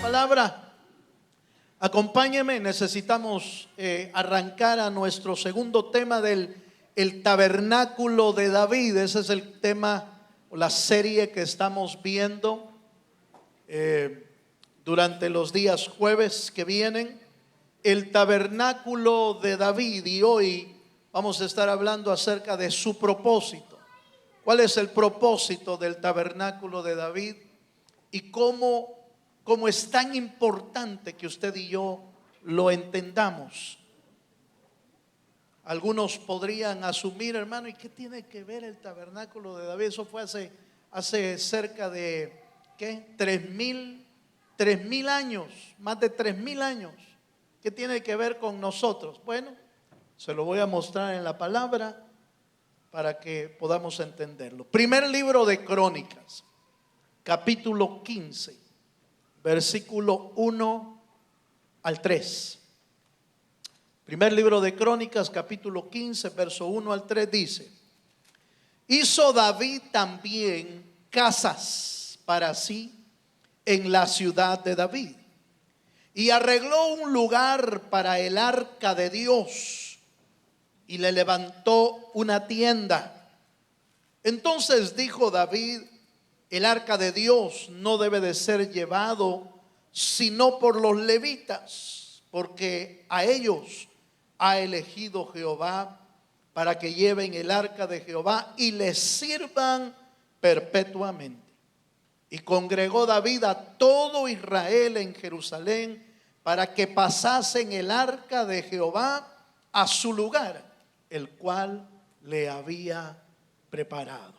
palabra. Acompáñeme, necesitamos arrancar a nuestro segundo tema del el tabernáculo de David. Ese es el tema o la serie que estamos viendo durante los días jueves que vienen. El tabernáculo de David, y hoy vamos a estar hablando acerca de su propósito. ¿Cuál es el propósito del tabernáculo de David? Y cómo es tan importante que usted y yo lo entendamos. Algunos podrían asumir, hermano, ¿y qué tiene que ver el tabernáculo de David? Eso fue hace cerca de, ¿qué? 3,000 años, más de 3,000 años. ¿Qué tiene que ver con nosotros? Bueno, se lo voy a mostrar en la palabra para que podamos entenderlo. Primer libro de Crónicas, capítulo 15, versículo 1 al 3. Primer libro de Crónicas, capítulo 15, verso 1 al 3 dice: hizo David también casas para sí en la ciudad de David, y arregló un lugar para el arca de Dios, y le levantó una tienda. Entonces dijo David: el arca de Dios no debe de ser llevado sino por los levitas, porque a ellos ha elegido Jehová para que lleven el arca de Jehová y les sirvan perpetuamente. Y congregó David a todo Israel en Jerusalén para que pasasen el arca de Jehová a su lugar, el cual le había preparado.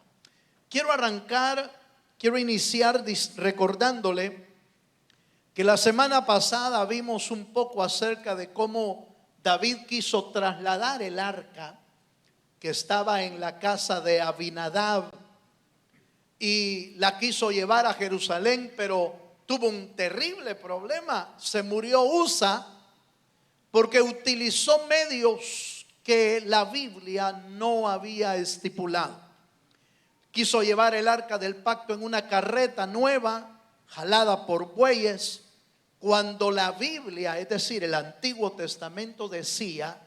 Quiero iniciar recordándole que la semana pasada vimos un poco acerca de cómo David quiso trasladar el arca que estaba en la casa de Abinadab y la quiso llevar a Jerusalén, pero tuvo un terrible problema. Se murió Usa porque utilizó medios que la Biblia no había estipulado. Quiso llevar el arca del pacto en una carreta nueva, jalada por bueyes, cuando la Biblia, es decir, el Antiguo Testamento, decía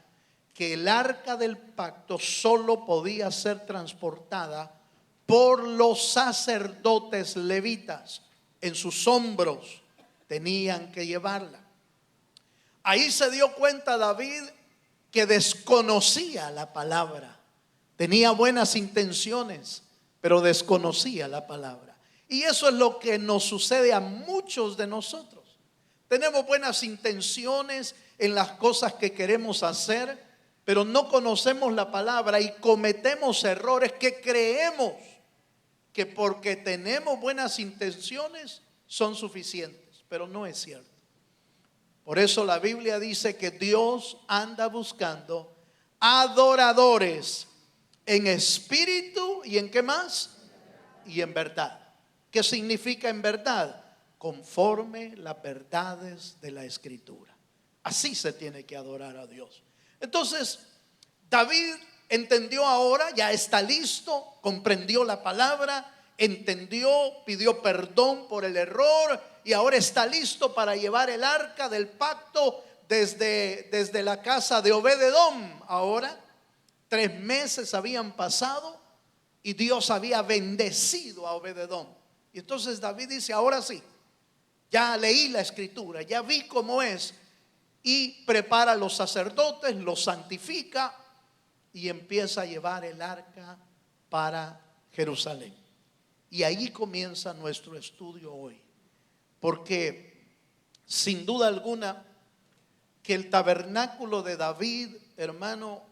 que el arca del pacto solo podía ser transportada por los sacerdotes levitas. En sus hombros tenían que llevarla. Ahí se dio cuenta David que desconocía la palabra. Tenía buenas intenciones, pero desconocía la palabra. Y eso es lo que nos sucede a muchos de nosotros. Tenemos buenas intenciones en las cosas que queremos hacer, pero no conocemos la palabra y cometemos errores que creemos que porque tenemos buenas intenciones son suficientes, pero no es cierto. Por eso la Biblia dice que Dios anda buscando adoradores en espíritu y en ¿qué más? Y en verdad. ¿Qué significa en verdad? Conforme las verdades de la Escritura. Así se tiene que adorar a Dios. Entonces, David entendió ahora, ya está listo, comprendió la palabra, entendió, pidió perdón por el error y ahora está listo para llevar el arca del pacto desde la casa de Obed-edom. Ahora, 3 meses habían pasado y Dios había bendecido a Obed-edom. Y entonces David dice: ahora sí, ya leí la escritura, ya vi cómo es, y prepara a los sacerdotes, los santifica y empieza a llevar el arca para Jerusalén. Y ahí comienza nuestro estudio hoy, porque sin duda alguna que el tabernáculo de David, hermano,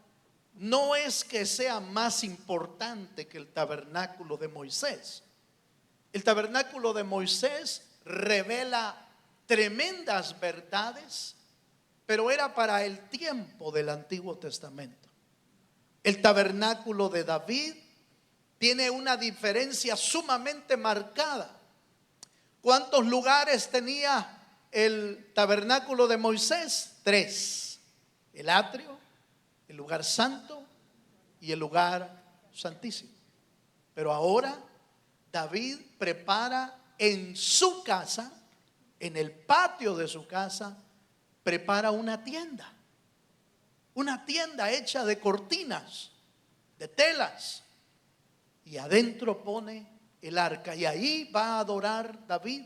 no es que sea más importante que el tabernáculo de Moisés. El tabernáculo de Moisés revela tremendas verdades, pero era para el tiempo del Antiguo Testamento. El tabernáculo de David tiene una diferencia sumamente marcada. ¿Cuántos lugares tenía el tabernáculo de Moisés? 3: el atrio, el lugar santo y el lugar santísimo. Pero ahora David prepara en su casa en el patio de su casa, prepara una tienda hecha de cortinas, de telas, y adentro pone el arca, y ahí va a adorar David.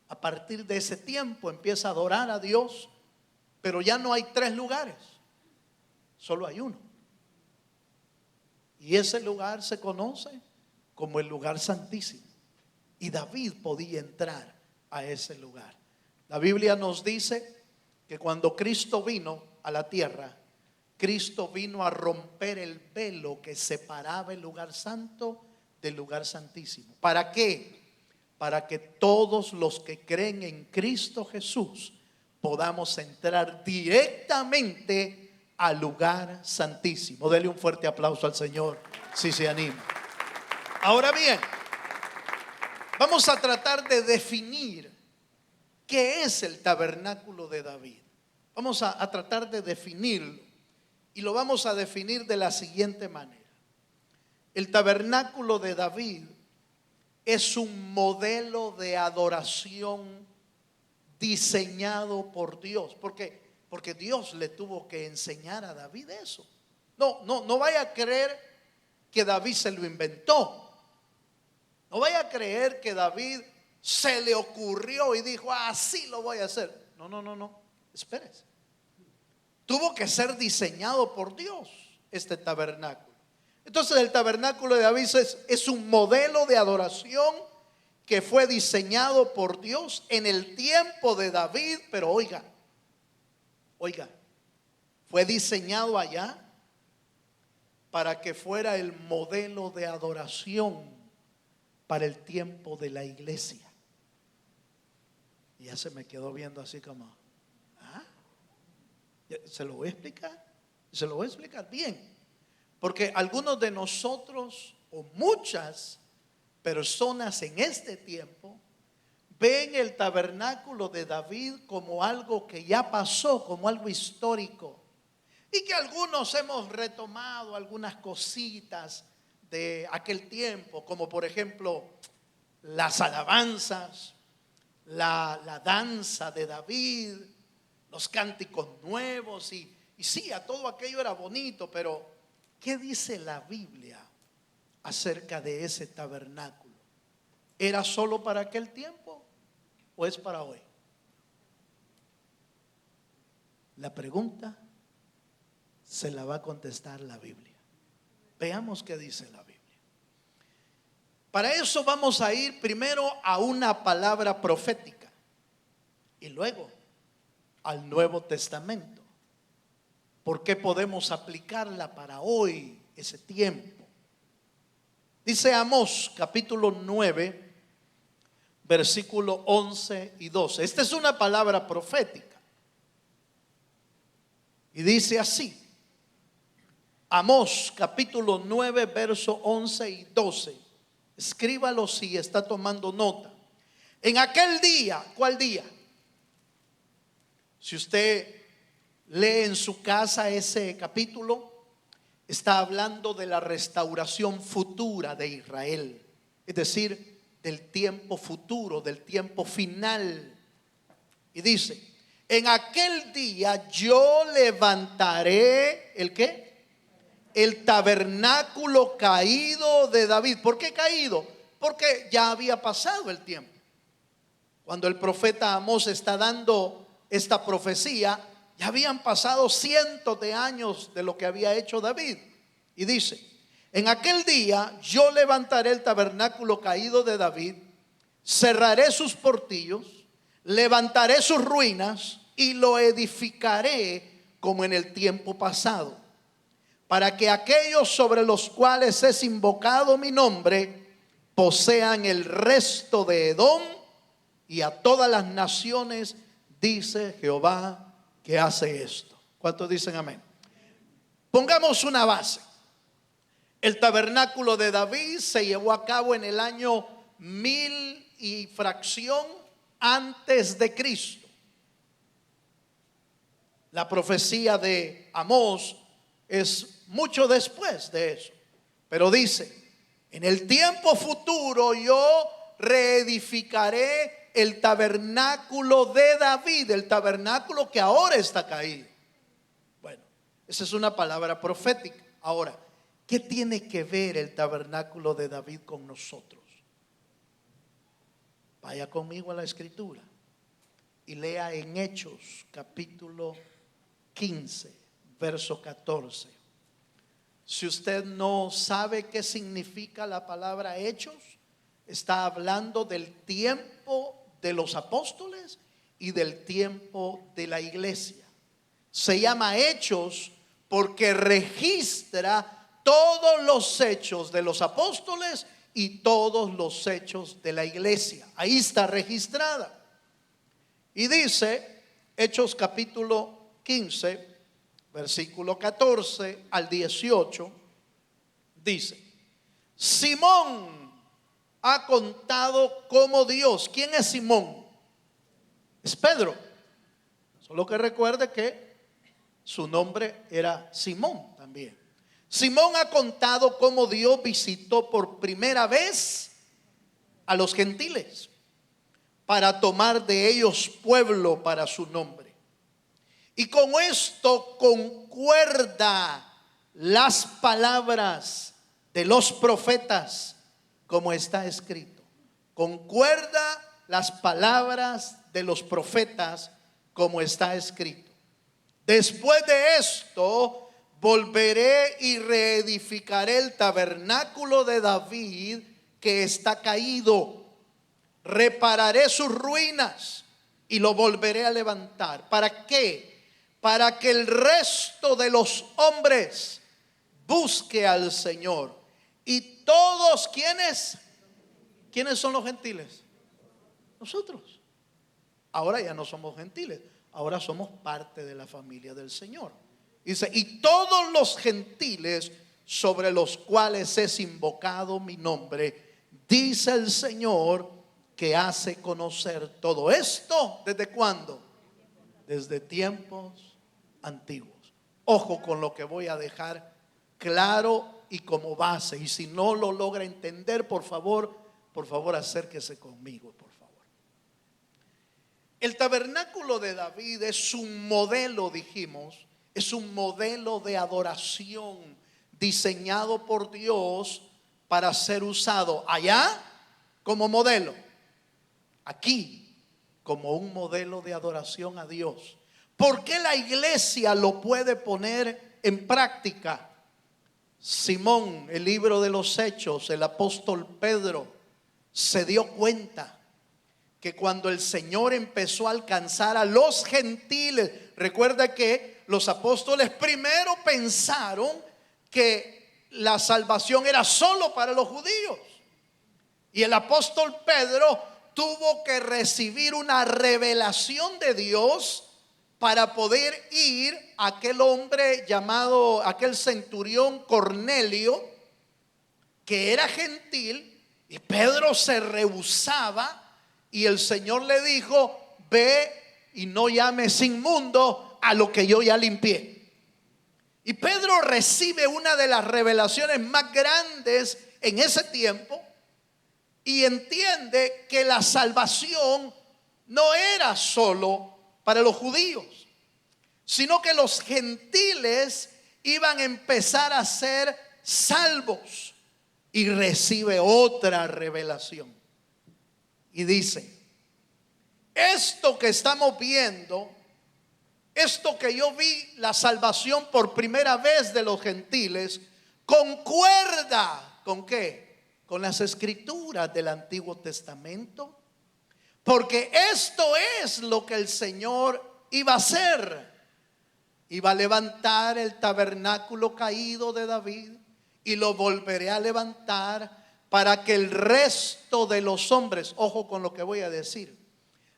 A partir de ese tiempo empieza a adorar a Dios, pero ya no hay 3 lugares, solo hay uno. Y ese lugar se conoce como el lugar santísimo. Y David podía entrar a ese lugar. La Biblia nos dice que cuando Cristo vino a la tierra, Cristo vino a romper el velo que separaba el lugar santo del lugar santísimo. ¿Para qué? Para que todos los que creen en Cristo Jesús podamos entrar directamente al lugar santísimo. Dele un fuerte aplauso al Señor si se anima. Ahora bien, vamos a tratar de definir qué es el tabernáculo de David. Vamos a tratar de definirlo. Y lo vamos a definir de la siguiente manera. El tabernáculo de David es un modelo de adoración diseñado por Dios. Porque Dios le tuvo que enseñar a David eso. No vaya a creer que David se lo inventó. No vaya a creer que David se le ocurrió y dijo, así lo voy a hacer. No. Espérese. Tuvo que ser diseñado por Dios este tabernáculo. Entonces el tabernáculo de David es un modelo de adoración que fue diseñado por Dios en el tiempo de David. Pero oiga, fue diseñado allá para que fuera el modelo de adoración para el tiempo de la iglesia. Y ya se me quedó viendo así como, se lo voy a explicar bien. Porque algunos de nosotros, o muchas personas en este tiempo, ven el tabernáculo de David como algo que ya pasó, como algo histórico. Y que algunos hemos retomado algunas cositas de aquel tiempo, como por ejemplo las alabanzas, la danza de David, los cánticos nuevos, y sí, a todo aquello era bonito. Pero ¿qué dice la Biblia acerca de ese tabernáculo? ¿Era solo para aquel tiempo o es para hoy? La pregunta se la va a contestar la Biblia. Veamos qué dice la Biblia. Para eso vamos a ir primero a una palabra profética y luego al Nuevo Testamento. ¿Por qué podemos aplicarla para hoy, ese tiempo? Dice Amós capítulo 9, versículo 11 y 12. Esta es una palabra profética. Y dice así. Amós capítulo 9, verso 11 y 12. Escríbalo si está tomando nota. En aquel día, ¿cuál día? Si usted lee en su casa ese capítulo, está hablando de la restauración futura de Israel. Es decir, del tiempo futuro, del tiempo final. Y dice, en aquel día yo levantaré, ¿el qué? El tabernáculo caído de David. ¿Por qué caído? Porque ya había pasado el tiempo. Cuando el profeta Amós está dando esta profecía, ya habían pasado cientos de años de lo que había hecho David. Y dice, en aquel día yo levantaré el tabernáculo caído de David, cerraré sus portillos, levantaré sus ruinas y lo edificaré como en el tiempo pasado, para que aquellos sobre los cuales es invocado mi nombre posean el resto de Edom y a todas las naciones, dice Jehová, que hace esto. ¿Cuántos dicen amén? Pongamos una base. El tabernáculo de David se llevó a cabo en el año 1000 y fracción antes de Cristo. La profecía de Amós es mucho después de eso. Pero dice, en el tiempo futuro yo reedificaré el tabernáculo de David, el tabernáculo que ahora está caído. Bueno, esa es una palabra profética. Ahora, ¿qué tiene que ver el tabernáculo de David con nosotros? Vaya conmigo a la escritura y lea en Hechos capítulo 15, verso 14. Si usted no sabe qué significa la palabra hechos, está hablando del tiempo de los apóstoles y del tiempo de la iglesia. Se llama hechos porque registra todos los hechos de los apóstoles y todos los hechos de la iglesia. Ahí está registrada. Y dice, Hechos capítulo 15, versículo 14 al 18, dice: Simón ha contado cómo Dios. ¿Quién es Simón? Es Pedro. Solo que recuerde que su nombre era Simón también. Simón ha contado cómo Dios visitó por primera vez a los gentiles para tomar de ellos pueblo para su nombre. Y con esto concuerda las palabras de los profetas, como está escrito. Concuerda las palabras de los profetas, como está escrito. Después de esto, volveré y reedificaré el tabernáculo de David que está caído. Repararé sus ruinas y lo volveré a levantar. ¿Para qué? Para que el resto de los hombres busque al Señor. Y todos, ¿quiénes son los gentiles? Nosotros. Ahora ya no somos gentiles, ahora somos parte de la familia del Señor. Dice: y todos los gentiles sobre los cuales es invocado mi nombre, dice el Señor, que hace conocer todo esto. ¿Desde cuándo? Desde tiempos antiguos. Ojo con lo que voy a dejar claro y como base. Y si no lo logra entender, por favor acérquese conmigo, por favor. El tabernáculo de David es un modelo, dijimos, es un modelo de adoración diseñado por Dios para ser usado allá como modelo, aquí como un modelo de adoración a Dios. ¿Por qué la iglesia lo puede poner en práctica? Simón, el libro de los Hechos, el apóstol Pedro, se dio cuenta que cuando el Señor empezó a alcanzar a los gentiles, recuerda que los apóstoles primero pensaron que la salvación era solo para los judíos, y el apóstol Pedro tuvo que recibir una revelación de Dios para poder ir a aquel hombre llamado, aquel centurión Cornelio, que era gentil, y Pedro se rehusaba. Y el Señor le dijo: ve y no llames inmundo a lo que yo ya limpié. Y Pedro recibe una de las revelaciones más grandes en ese tiempo y entiende que la salvación no era solo para los judíos, sino que los gentiles iban a empezar a ser salvos. Y recibe otra revelación. Y dice: esto que estamos viendo, esto que yo vi, la salvación por primera vez de los gentiles, concuerda ¿con qué? Con las escrituras del Antiguo Testamento. Porque esto es lo que el Señor iba a hacer. Iba a levantar el tabernáculo caído de David y lo volveré a levantar para que el resto de los hombres, ojo con lo que voy a decir,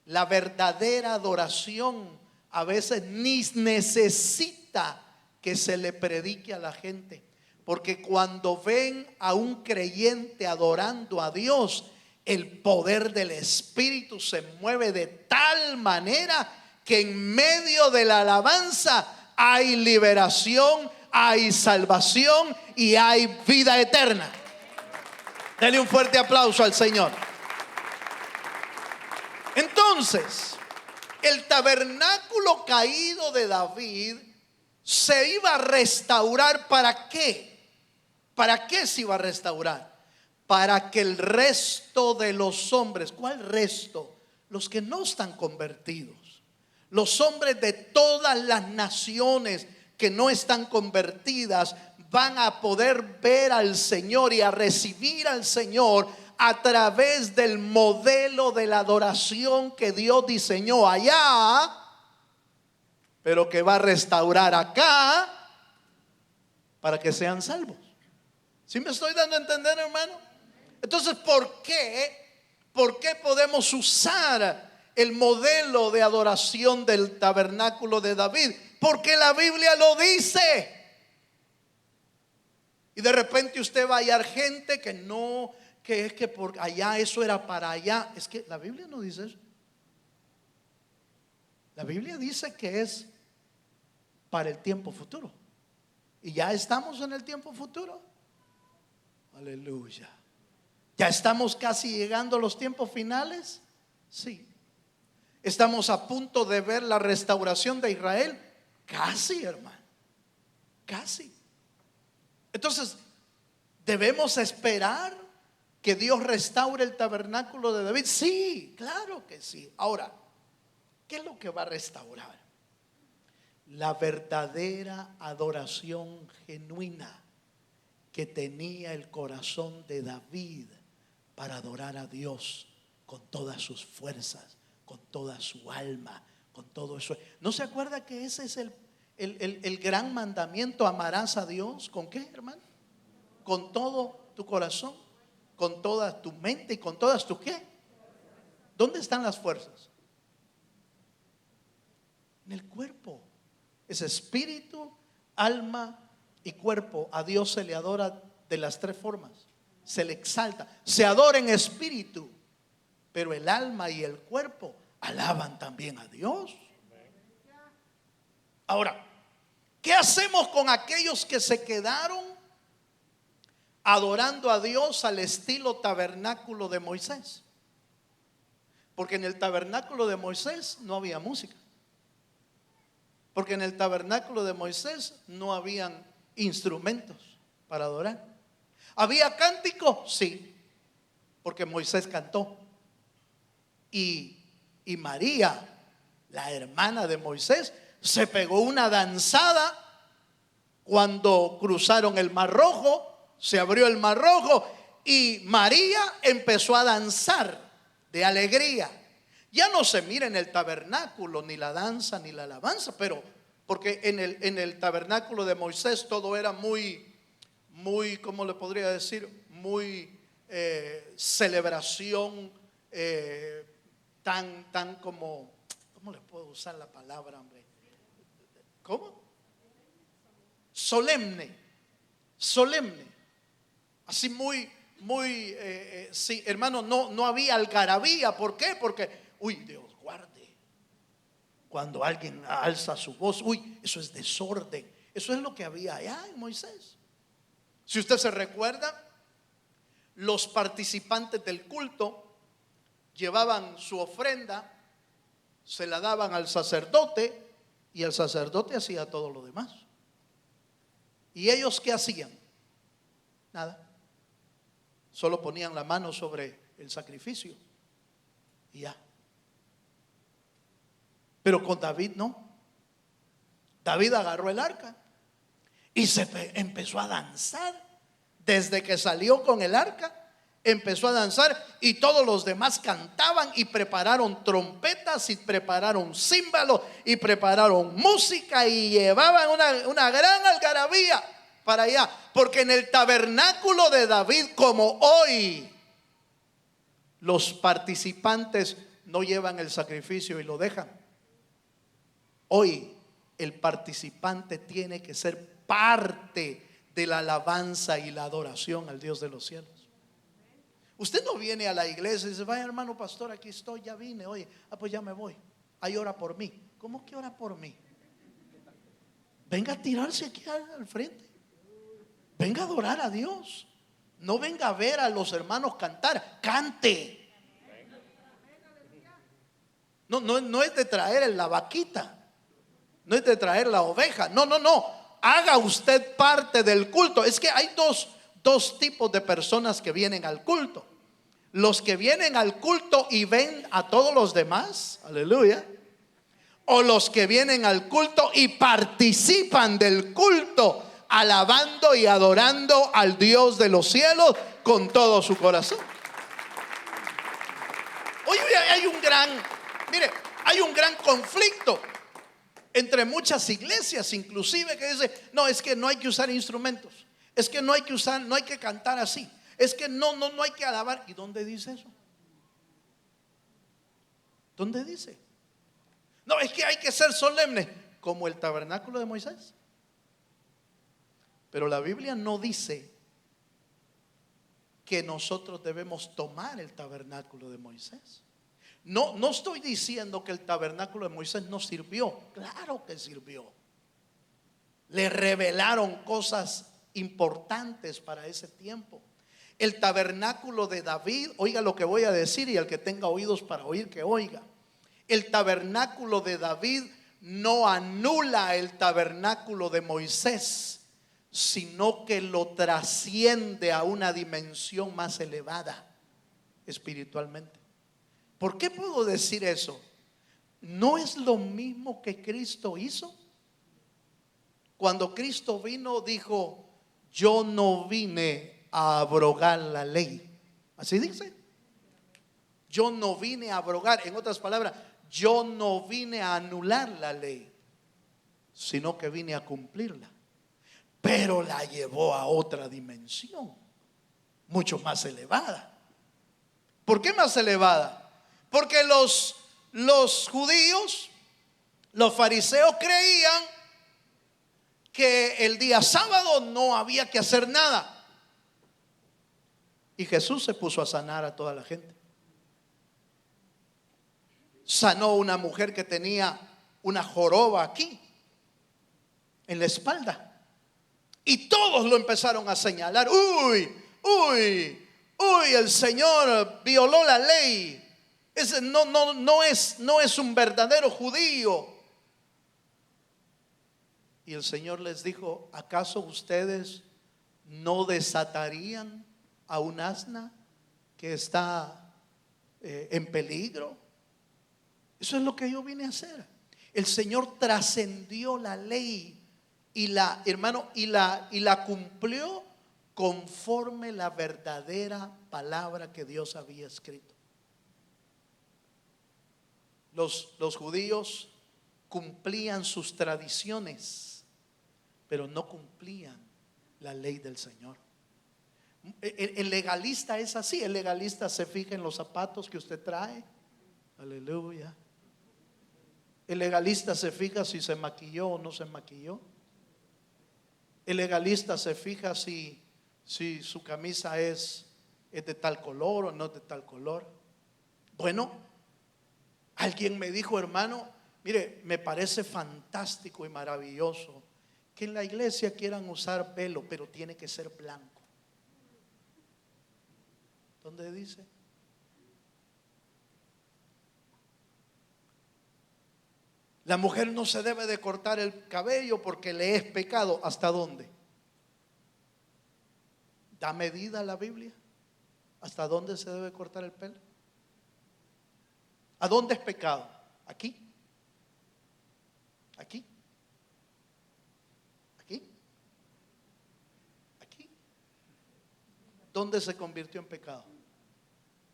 la verdadera adoración a veces ni necesita que se le predique a la gente, porque cuando ven a un creyente adorando a Dios, el poder del Espíritu se mueve de tal manera que en medio de la alabanza hay liberación, hay salvación y hay vida eterna. Dele un fuerte aplauso al Señor. Entonces, el tabernáculo caído de David se iba a restaurar. ¿Para qué? ¿Para qué se iba a restaurar? Para que el resto de los hombres, ¿cuál resto? Los que no están convertidos, los hombres de todas las naciones que no están convertidas, van a poder ver al Señor y a recibir al Señor a través del modelo de la adoración que Dios diseñó allá, pero que va a restaurar acá para que sean salvos. ¿Sí me estoy dando a entender, hermano? Entonces, ¿por qué? ¿Por qué podemos usar el modelo de adoración del tabernáculo de David? Porque la Biblia lo dice. Y de repente usted va a hallar gente que no, que es que por allá eso era para allá. Es que la Biblia no dice eso. La Biblia dice que es para el tiempo futuro. Y ya estamos en el tiempo futuro. Aleluya. ¿Ya estamos casi llegando a los tiempos finales? Sí. ¿Estamos a punto de ver la restauración de Israel? Casi, hermano. Casi. Entonces, ¿debemos esperar que Dios restaure el tabernáculo de David? Sí, claro que sí. Ahora, ¿qué es lo que va a restaurar? La verdadera adoración genuina que tenía el corazón de David para adorar a Dios con todas sus fuerzas, con toda su alma, con todo eso. ¿No se acuerda que ese es el gran mandamiento? Amarás a Dios ¿con qué, hermano? Con todo tu corazón, con toda tu mente y con todas tus ¿qué? ¿Dónde están las fuerzas? En el cuerpo. Es espíritu, alma y cuerpo. A Dios se le adora de las tres formas. Se le exalta, se adora en espíritu, pero el alma y el cuerpo alaban también a Dios. Ahora, ¿qué hacemos con aquellos que se quedaron adorando a Dios al estilo tabernáculo de Moisés? Porque en el tabernáculo de Moisés no había música. Porque en el tabernáculo de Moisés no habían instrumentos para adorar. ¿Había cántico? Sí, porque Moisés cantó. Y María, la hermana de Moisés, se pegó una danzada cuando cruzaron el Mar Rojo. Se abrió el Mar Rojo y María empezó a danzar de alegría. Ya no se mira en el tabernáculo ni la danza ni la alabanza, pero porque en el tabernáculo de Moisés todo era muy, ¿cómo le podría decir? Muy celebración, tan como, ¿cómo le puedo usar la palabra, hombre? ¿Cómo? Solemne. Así muy, sí, hermano, no había algarabía. ¿Por qué? Porque, Dios guarde, cuando alguien alza su voz, eso es desorden. Eso es lo que había allá en Moisés. Si usted se recuerda, los participantes del culto llevaban su ofrenda, se la daban al sacerdote y el sacerdote hacía todo lo demás. ¿Y ellos qué hacían? Nada. Solo ponían la mano sobre el sacrificio y ya. Pero con David no. David agarró el arca y empezó a danzar. Desde que salió con el arca, empezó a danzar y todos los demás cantaban y prepararon trompetas y prepararon címbalos y prepararon música y llevaban una gran algarabía para allá. Porque en el tabernáculo de David, como hoy, los participantes no llevan el sacrificio y lo dejan. Hoy el participante tiene que ser parte de la alabanza y la adoración al Dios de los cielos. Usted no viene a la iglesia y dice: vaya, hermano pastor, aquí estoy, ya vine. Oye, pues ya me voy. Ahí ora por mí. ¿Cómo que ora por mí? Venga a tirarse aquí al frente. Venga a adorar a Dios. No venga a ver a los hermanos cantar. Cante. No es de traer la vaquita, no es de traer la oveja. No. Haga usted parte del culto. Es que hay dos tipos de personas que vienen al culto. Los que vienen al culto y ven a todos los demás, aleluya. O los que vienen al culto y participan del culto, alabando y adorando al Dios de los cielos con todo su corazón. Hoy hay un gran conflicto entre muchas iglesias, inclusive, que dice: no, es que no hay que usar instrumentos, es que no hay que cantar así, es que no hay que alabar. ¿Y dónde dice eso? ¿Dónde dice? No, es que hay que ser solemne, como el tabernáculo de Moisés. Pero la Biblia no dice que nosotros debemos tomar el tabernáculo de Moisés. No estoy diciendo que el tabernáculo de Moisés no sirvió. Claro que sirvió. Le revelaron cosas importantes para ese tiempo. El tabernáculo de David, oiga lo que voy a decir, y el que tenga oídos para oír, que oiga. El tabernáculo de David no anula el tabernáculo de Moisés, sino que lo trasciende a una dimensión más elevada espiritualmente. ¿Por qué puedo decir eso? ¿No es lo mismo que Cristo hizo? Cuando Cristo vino, dijo: yo no vine a abrogar la ley. Así dice. Yo no vine a abrogar. En otras palabras, yo no vine a anular la ley, sino que vine a cumplirla. Pero la llevó a otra dimensión, mucho más elevada. ¿Por qué más elevada? Porque los judíos, los fariseos, creían que el día sábado no había que hacer nada. Y Jesús se puso a sanar a toda la gente. Sanó una mujer que tenía una joroba aquí, en la espalda. Y todos lo empezaron a señalar. Uy, el Señor violó la ley. Ese no es un verdadero judío. Y el Señor les dijo: ¿acaso ustedes no desatarían a un asna que está en peligro? Eso es lo que yo vine a hacer. El Señor trascendió la ley y la cumplió conforme la verdadera palabra que Dios había escrito. Los judíos cumplían sus tradiciones, pero no cumplían la ley del Señor. El legalista es así. El legalista se fija en los zapatos que usted trae. Aleluya. El legalista se fija si se maquilló o no se maquilló. El legalista se fija si su camisa es de tal color o no de tal color. Bueno, alguien me dijo: hermano, mire, me parece fantástico y maravilloso que en la iglesia quieran usar velo, pero tiene que ser blanco. ¿Dónde dice? La mujer no se debe de cortar el cabello porque le es pecado. ¿Hasta dónde? ¿Da medida la Biblia? ¿Hasta dónde se debe cortar el pelo? ¿A dónde es pecado? ¿Aquí? ¿Aquí? ¿Aquí? ¿Aquí? ¿Dónde se convirtió en pecado?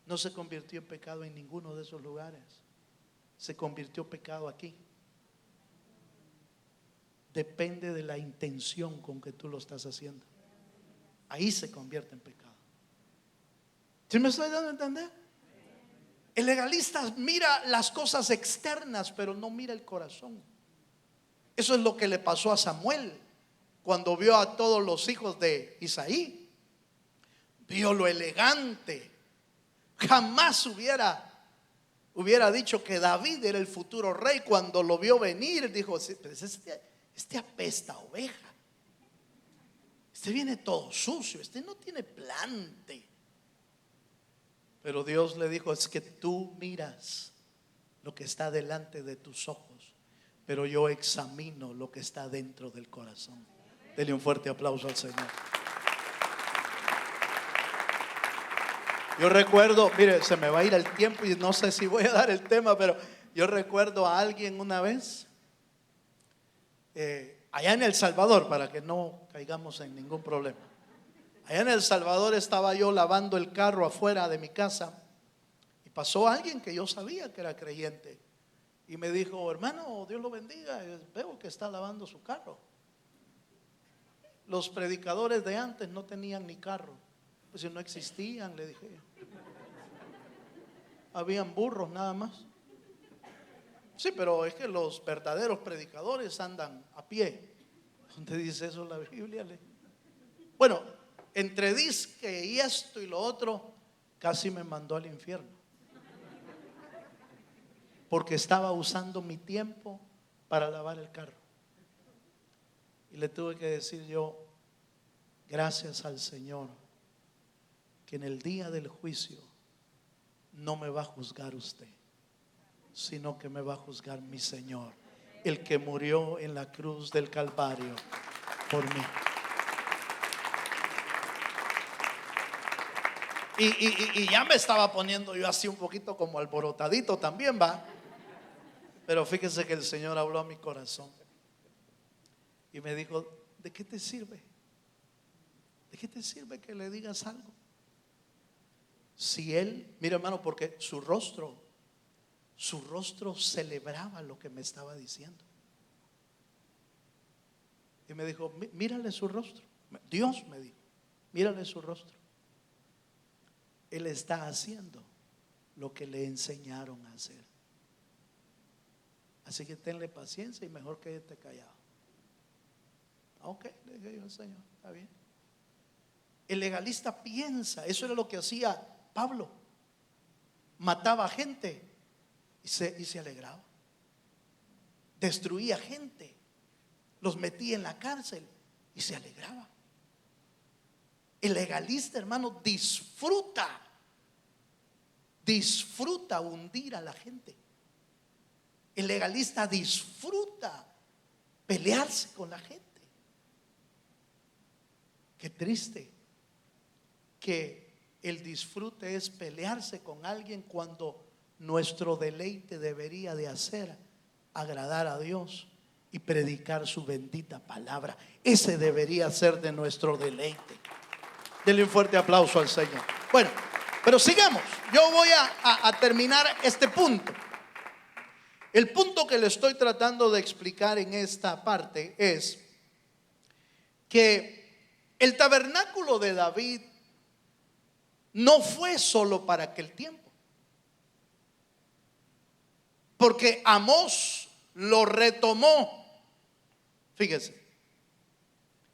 No se convirtió en pecado en ninguno de esos lugares. Se convirtió en pecado aquí. Depende de la intención con que tú lo estás haciendo. Ahí se convierte en pecado. ¿Sí me estoy dando a entender? El legalista mira las cosas externas, pero no mira el corazón. Eso es lo que le pasó a Samuel cuando vio a todos los hijos de Isaí. Vio lo elegante. Jamás hubiera dicho que David era el futuro rey. Cuando lo vio venir, dijo: pues este apesta a oveja. Este viene todo sucio. Este no tiene plante. Pero Dios le dijo: es que tú miras lo que está delante de tus ojos, pero yo examino lo que está dentro del corazón. Dele un fuerte aplauso al Señor. Yo recuerdo, mire, se me va a ir el tiempo y no sé si voy a dar el tema, pero yo recuerdo a alguien una vez, allá en El Salvador, para que no caigamos en ningún problema. Allá en El Salvador estaba yo lavando el carro afuera de mi casa y pasó alguien que yo sabía que era creyente y me dijo: hermano, Dios lo bendiga, veo que está lavando su carro. Los predicadores de antes no tenían ni carro, pues si no existían, le dije. Habían burros nada más. Sí, pero es que los verdaderos predicadores andan a pie. ¿Dónde dice eso la Biblia? Bueno, entre disque y esto y lo otro, casi me mandó al infierno, porque estaba usando mi tiempo para lavar el carro. Y le tuve que decir yo: gracias al Señor, que en el día del juicio no me va a juzgar usted, sino que me va a juzgar mi Señor, el que murió en la cruz del Calvario por mí. Y ya me estaba poniendo yo así un poquito como alborotadito también, va. Pero fíjese que el Señor habló a mi corazón y me dijo: ¿de qué te sirve? ¿De qué te sirve que le digas algo? Si él, mira hermano, porque su rostro celebraba lo que me estaba diciendo. Y me dijo: mírale su rostro. Dios me dijo: mírale su rostro. Él está haciendo lo que le enseñaron a hacer. Así que tenle paciencia y mejor quédate callado. Ok, le dije yo al Señor: está bien. El legalista piensa, eso era lo que hacía Pablo. Mataba a gente y se alegraba. Destruía gente, los metía en la cárcel y se alegraba. El legalista, hermano, disfruta hundir a la gente. El legalista disfruta pelearse con la gente. Qué triste que el disfrute es pelearse con alguien cuando nuestro deleite debería de hacer agradar a Dios y predicar su bendita palabra. Ese debería ser de nuestro deleite. Denle un fuerte aplauso al Señor. Bueno, pero sigamos. Yo voy a terminar este punto. El punto que le estoy tratando de explicar en esta parte es que el tabernáculo de David no fue solo para aquel tiempo, porque Amós lo retomó, fíjese,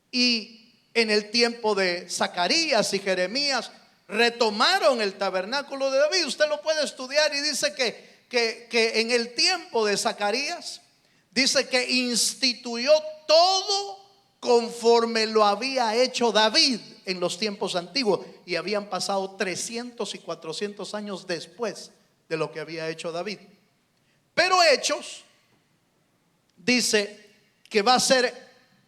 y en el tiempo de Zacarías y Jeremías retomaron el tabernáculo de David. Usted lo puede estudiar y dice que en el tiempo de Zacarías dice que instituyó todo conforme lo había hecho David en los tiempos antiguos, y habían pasado 300 y 400 años después de lo que había hecho David. Pero Hechos dice que va a ser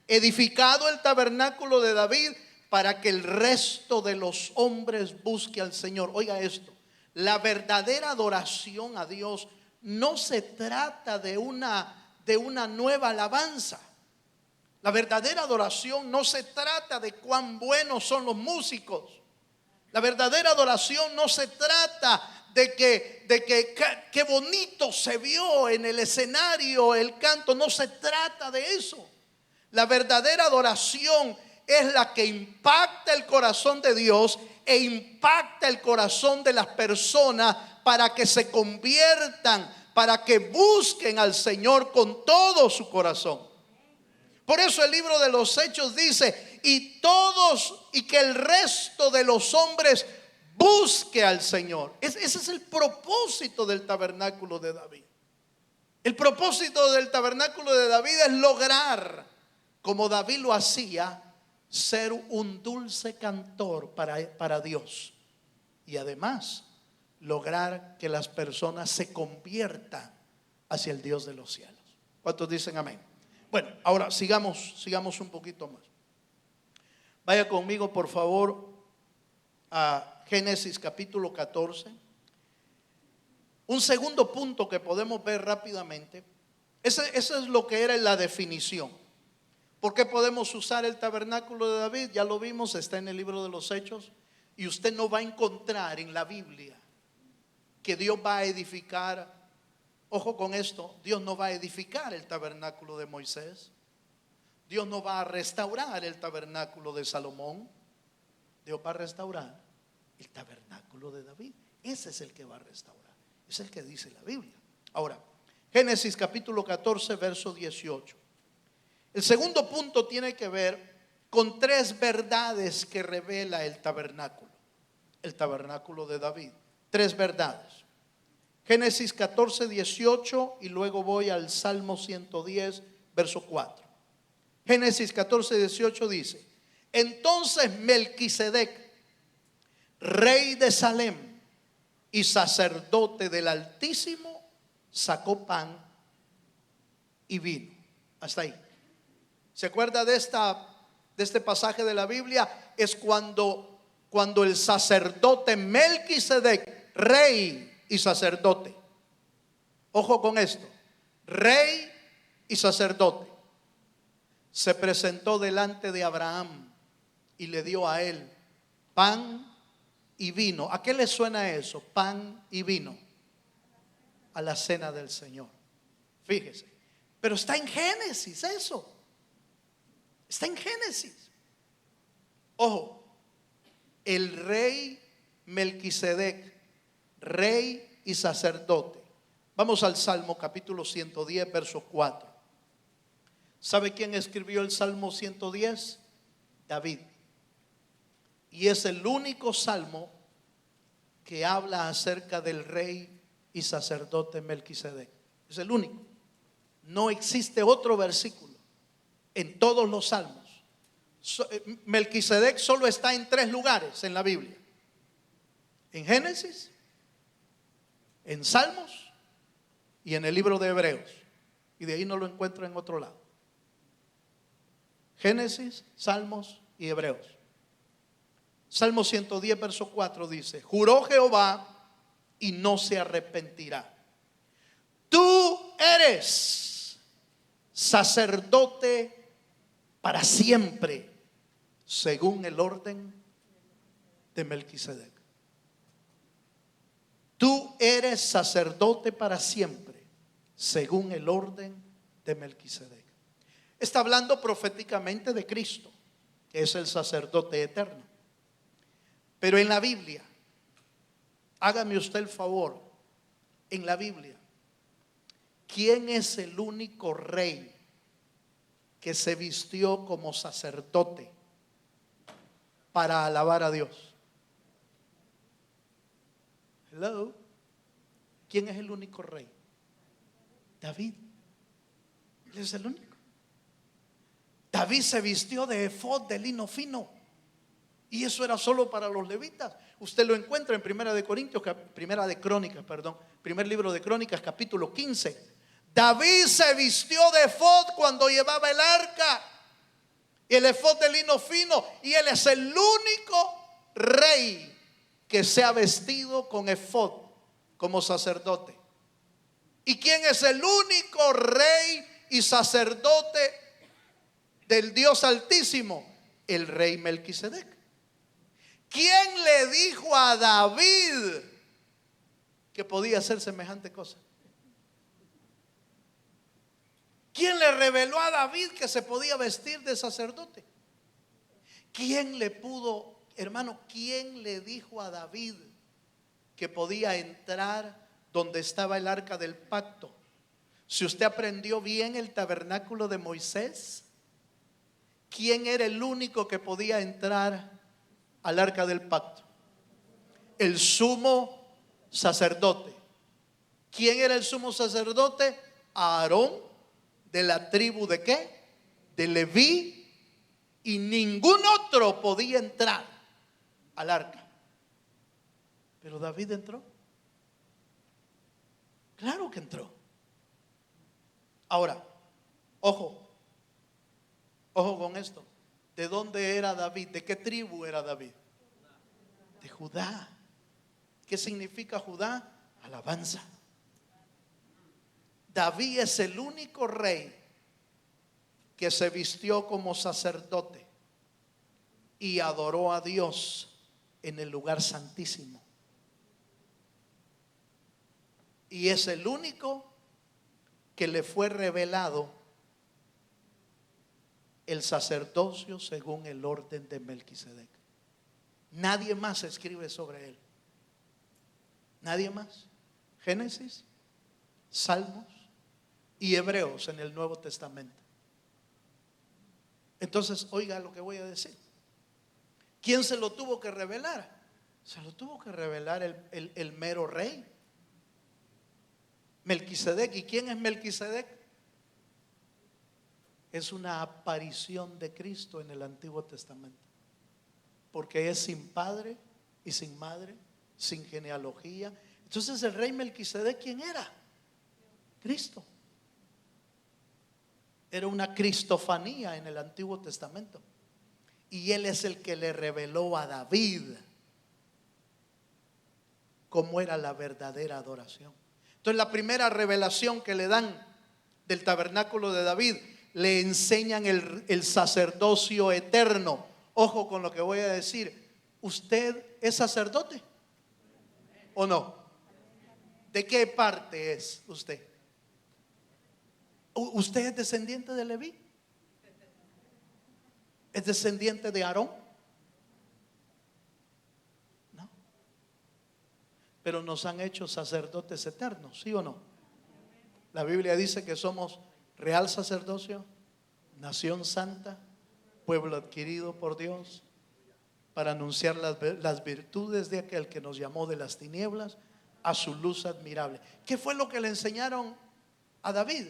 edificado el tabernáculo de David para que el resto de los hombres busque al Señor. Oiga esto: la verdadera adoración a Dios no se trata de una nueva alabanza. La verdadera adoración no se trata de cuán buenos son los músicos. La verdadera adoración no se trata de que qué bonito se vio en el escenario el canto. No se trata de eso. La verdadera adoración es la que impacta el corazón de Dios e impacta el corazón de las personas para que se conviertan, para que busquen al Señor con todo su corazón. Por eso el libro de los Hechos dice: y que el resto de los hombres busque al Señor. Ese es el propósito del tabernáculo de David. El propósito del tabernáculo de David es lograr, como David lo hacía, ser un dulce cantor para Dios, y además lograr que las personas se conviertan hacia el Dios de los cielos. ¿Cuántos dicen amén? Bueno, ahora sigamos un poquito más. Vaya conmigo por favor a Génesis capítulo 14. Un segundo punto que podemos ver rápidamente. Ese es lo que era la definición. ¿Por qué podemos usar el tabernáculo de David? Ya lo vimos, está en el libro de los Hechos. Y usted no va a encontrar en la Biblia que Dios va a edificar. Ojo con esto, Dios no va a edificar el tabernáculo de Moisés. Dios no va a restaurar el tabernáculo de Salomón. Dios va a restaurar el tabernáculo de David. Ese es el que va a restaurar. Es el que dice la Biblia. Ahora, Génesis capítulo 14, verso 18. El segundo punto tiene que ver con tres verdades que revela el tabernáculo de David. Tres verdades. Génesis 14, 18 y luego voy al Salmo 110, verso 4. Génesis 14, 18 dice: entonces Melquisedec, rey de Salem y sacerdote del Altísimo, sacó pan y vino. Hasta ahí. ¿Se acuerda de este pasaje de la Biblia? Es cuando el sacerdote Melquisedec, rey y sacerdote. Ojo con esto. Rey y sacerdote. Se presentó delante de Abraham y le dio a él pan y vino. ¿A qué le suena eso? Pan y vino. A la cena del Señor. Fíjese. Pero está en Génesis eso. Está en Génesis. Ojo. El rey Melquisedec, rey y sacerdote. Vamos al Salmo capítulo 110, verso 4. ¿Sabe quién escribió el Salmo 110? David. Y es el único salmo que habla acerca del rey y sacerdote Melquisedec. Es el único. No existe otro versículo en todos los salmos. Melquisedec solo está en 3 lugares en la Biblia: en Génesis, en Salmos y en el libro de Hebreos. Y de ahí no lo encuentro en otro lado. Génesis, Salmos y Hebreos. Salmo 110, verso 4 dice: juró Jehová y no se arrepentirá. Tú eres sacerdote para siempre, según el orden de Melquisedec. Tú eres sacerdote para siempre, según el orden de Melquisedec. Está hablando proféticamente de Cristo, que es el sacerdote eterno. Pero en la Biblia, hágame usted el favor, en la Biblia, ¿quién es el único rey que se vistió como sacerdote para alabar a Dios? Hello. ¿Quién es el único rey? David. Él es el único. David se vistió de efod de lino fino, y eso era solo para los levitas. Usted lo encuentra en primer libro de Crónicas, capítulo 15. David se vistió de efod cuando llevaba el arca, y el efod de lino fino, y él es el único rey que se ha vestido con efod como sacerdote. ¿Y quién es el único rey y sacerdote del Dios Altísimo? El rey Melquisedec. ¿Quién le dijo a David que podía hacer semejante cosa? ¿Quién le reveló a David que se podía vestir de sacerdote? ¿Quién le dijo a David que podía entrar donde estaba el arca del pacto? Si usted aprendió bien el tabernáculo de Moisés, ¿quién era el único que podía entrar al arca del pacto? El sumo sacerdote. ¿Quién era el sumo sacerdote? Aarón, de la tribu ¿de qué? De Leví. Y ningún otro podía entrar al arca. Pero David entró. Claro que entró. Ahora, ojo con esto. ¿De dónde era David? ¿De qué tribu era David? De Judá. ¿Qué significa Judá? Alabanza. David es el único rey que se vistió como sacerdote y adoró a Dios en el lugar santísimo. Y es el único que le fue revelado el sacerdocio según el orden de Melquisedec. Nadie más escribe sobre él. Nadie más. Génesis, Salmos y Hebreos en el Nuevo Testamento. Entonces, oiga lo que voy a decir. ¿Quién se lo tuvo que revelar? Se lo tuvo que revelar el mero rey, Melquisedec. ¿Y quién es Melquisedec? Es una aparición de Cristo en el Antiguo Testamento, porque es sin padre y sin madre, sin genealogía. Entonces el rey Melquisedec, ¿quién era? Cristo. Era una cristofanía en el Antiguo Testamento, y él es el que le reveló a David cómo era la verdadera adoración. Entonces la primera revelación que le dan del tabernáculo de David, le enseñan el sacerdocio eterno. Ojo con lo que voy a decir. ¿Usted es sacerdote o no? ¿De qué parte es usted? ¿Usted es descendiente de Leví? ¿Es descendiente de Aarón? No. Pero nos han hecho sacerdotes eternos, ¿sí o no? La Biblia dice que somos real sacerdocio, nación santa, pueblo adquirido por Dios, para anunciar las virtudes de aquel que nos llamó de las tinieblas a su luz admirable. ¿Qué fue lo que le enseñaron a David?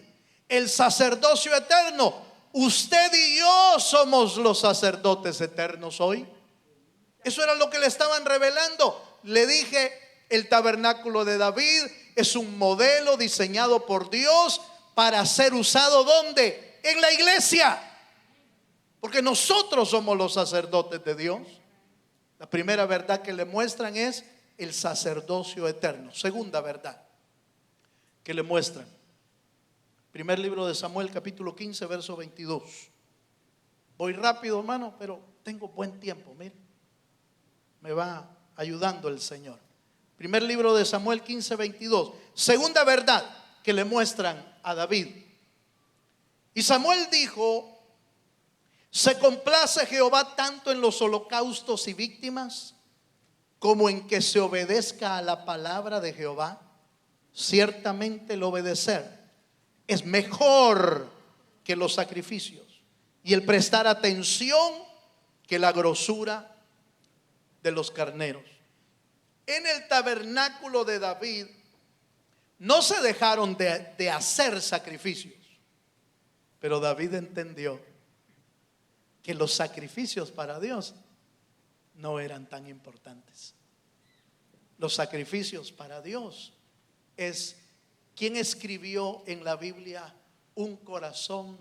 El sacerdocio eterno. Usted y yo somos los sacerdotes eternos hoy. Eso era lo que le estaban revelando. Le dije, el tabernáculo de David es un modelo diseñado por Dios para ser usado ¿dónde? En la iglesia. Porque nosotros somos los sacerdotes de Dios. La primera verdad que le muestran es el sacerdocio eterno. Segunda verdad que le muestran. Primer libro de Samuel, capítulo 15, verso 22. Voy rápido, hermano, pero tengo buen tiempo. Mire, me va ayudando el Señor. Primer libro de Samuel 15, 22. Segunda verdad que le muestran a David. Y Samuel dijo: ¿se complace Jehová tanto en los holocaustos y víctimas como en que se obedezca a la palabra de Jehová? Ciertamente el obedecer es mejor que los sacrificios, y el prestar atención que la grosura de los carneros. En el tabernáculo de David no se dejaron de hacer sacrificios, pero David entendió que los sacrificios para Dios no eran tan importantes. Los sacrificios para Dios es: ¿quién escribió en la Biblia un corazón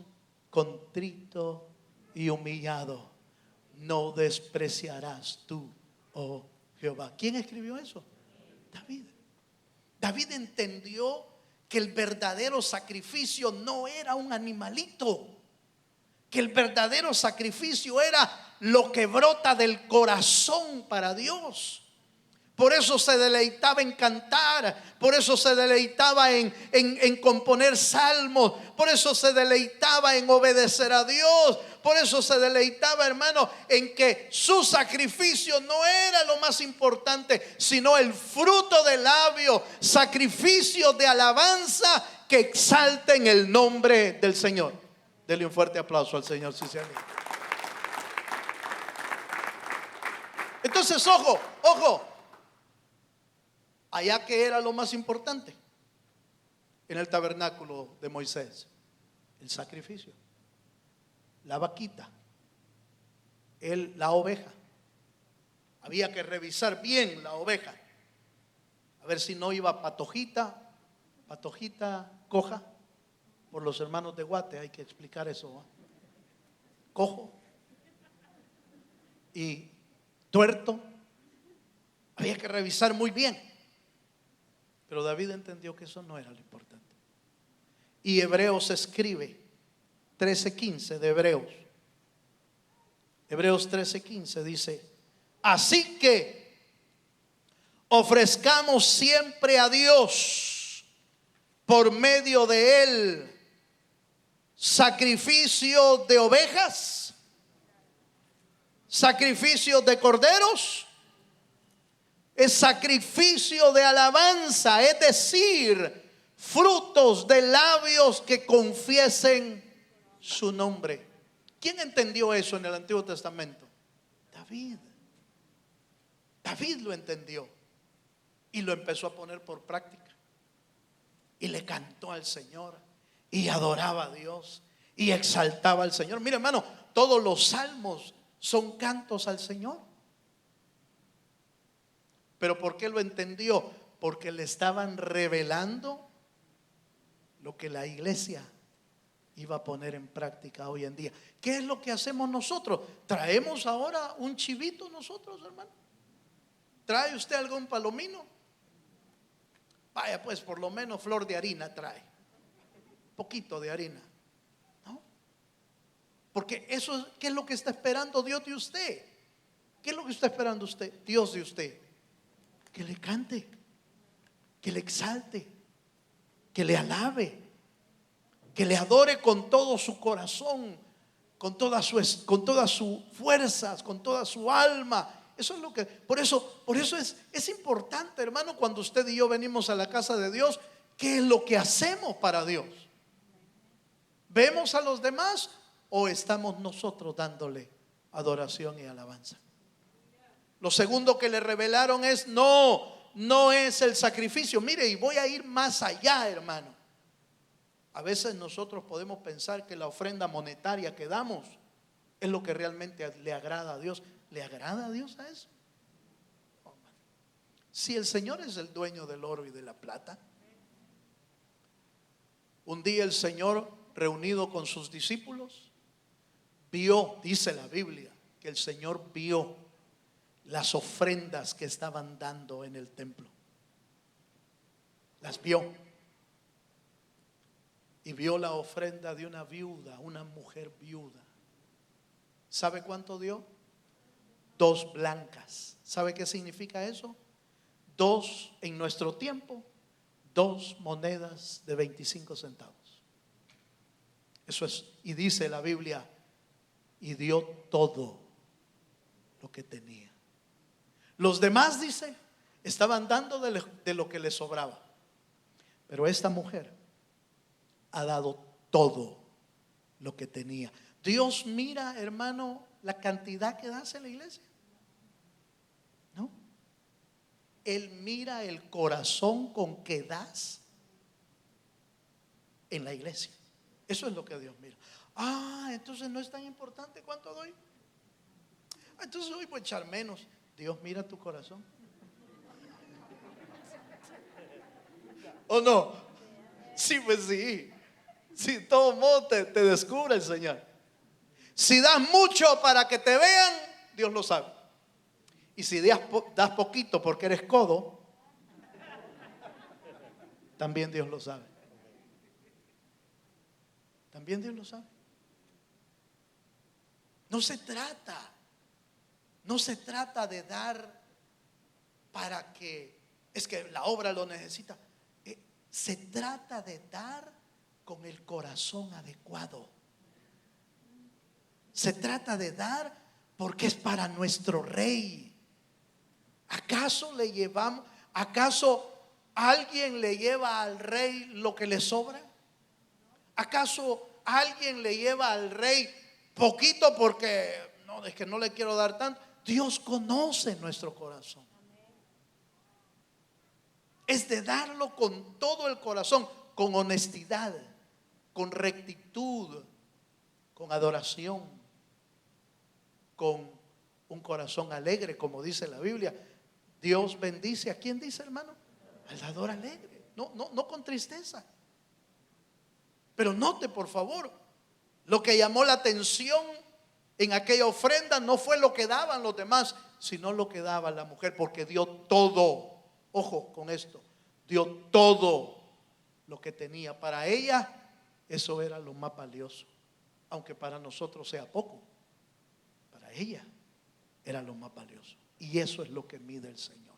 contrito y humillado no despreciarás tú, oh Jehová? ¿Quién escribió eso? David. David entendió que el verdadero sacrificio no era un animalito, que el verdadero sacrificio era lo que brota del corazón para Dios. Por eso se deleitaba en cantar, por eso se deleitaba en componer salmos, por eso se deleitaba en obedecer a Dios, por eso se deleitaba, hermano, en que su sacrificio no era lo más importante, sino el fruto del labio, sacrificio de alabanza que exalten el nombre del Señor. Dele un fuerte aplauso al Señor si se anima. Entonces, ojo. Allá que era lo más importante en el tabernáculo de Moisés: el sacrificio, la vaquita, la oveja. Había que revisar bien la oveja, a ver si no iba patojita patojita coja, por los hermanos de Guate, hay que explicar eso, ¿no? Cojo y tuerto, había que revisar muy bien. Pero David entendió que eso no era lo importante. Y Hebreos escribe 13:15 de Hebreos. Hebreos 13:15 dice: así que ofrezcamos siempre a Dios por medio de Él sacrificio de ovejas, sacrificio de corderos, es sacrificio de alabanza, es decir, frutos de labios que confiesen su nombre. ¿Quién entendió eso en el Antiguo Testamento? David. David lo entendió y lo empezó a poner por práctica. Y le cantó al Señor y adoraba a Dios y exaltaba al Señor. Mira, hermano, todos los salmos son cantos al Señor. ¿Pero por qué lo entendió? Porque le estaban revelando lo que la iglesia iba a poner en práctica hoy en día. ¿Qué es lo que hacemos nosotros? ¿Traemos ahora un chivito nosotros, hermano? ¿Trae usted algún palomino? Vaya, pues por lo menos flor de harina trae. Poquito de harina, ¿no? Porque eso, ¿qué es lo que está esperando Dios de usted? ¿Qué es lo que está esperando usted, Dios de usted? Que le cante, que le exalte, que le alabe, que le adore con todo su corazón, con todas sus fuerzas, con toda su alma. Eso es lo que, por eso es importante, hermano, cuando usted y yo venimos a la casa de Dios, ¿qué es lo que hacemos para Dios? ¿Vemos a los demás o estamos nosotros dándole adoración y alabanza? Lo segundo que le revelaron es no es el sacrificio. Mire, y voy a ir más allá, hermano. A veces nosotros podemos pensar que la ofrenda monetaria que damos es lo que realmente le agrada a Dios. ¿Le agrada a Dios a eso? Si el Señor es el dueño del oro y de la plata. Un día el Señor, reunido con sus discípulos, vio, dice la Biblia, que el Señor vio las ofrendas que estaban dando en el templo. Las vio. Y vio la ofrenda de una viuda, una mujer viuda. ¿Sabe cuánto dio? 2 blancas. ¿Sabe qué significa eso? 2 en nuestro tiempo, 2 monedas de 25 centavos. Eso es, y dice la Biblia, y dio todo lo que tenía. Los demás, dice, estaban dando de lo que les sobraba. Pero esta mujer ha dado todo lo que tenía. Dios mira, hermano, la cantidad que das en la iglesia. ¿No? Él mira el corazón con que das en la iglesia. Eso es lo que Dios mira. Entonces no es tan importante cuánto doy. Entonces hoy voy a echar menos. Dios mira tu corazón. ¿O no? Sí, pues sí. Si todo modo te descubre el Señor. Si das mucho para que te vean, Dios lo sabe. Y si das poquito porque eres codo, también Dios lo sabe. También Dios lo sabe. No se trata de dar para que es que la obra lo necesita. Se trata de dar con el corazón adecuado. Se trata de dar porque es para nuestro Rey. ¿Acaso alguien le lleva al Rey lo que le sobra? ¿Acaso alguien le lleva al Rey poquito porque no, es que no le quiero dar tanto? Dios conoce nuestro corazón. Es de darlo con todo el corazón, con honestidad, con rectitud, con adoración, con un corazón alegre, como dice la Biblia. Dios bendice, ¿a quién dice, hermano? Al dador alegre. no con tristeza. Pero note, por favor, lo que llamó la atención en aquella ofrenda no fue lo que daban los demás, sino lo que daba la mujer, porque dio todo. Ojo con esto, dio todo lo que tenía. Para ella eso era lo más valioso, aunque para nosotros sea poco. Para ella era lo más valioso. Y eso es lo que mide el Señor.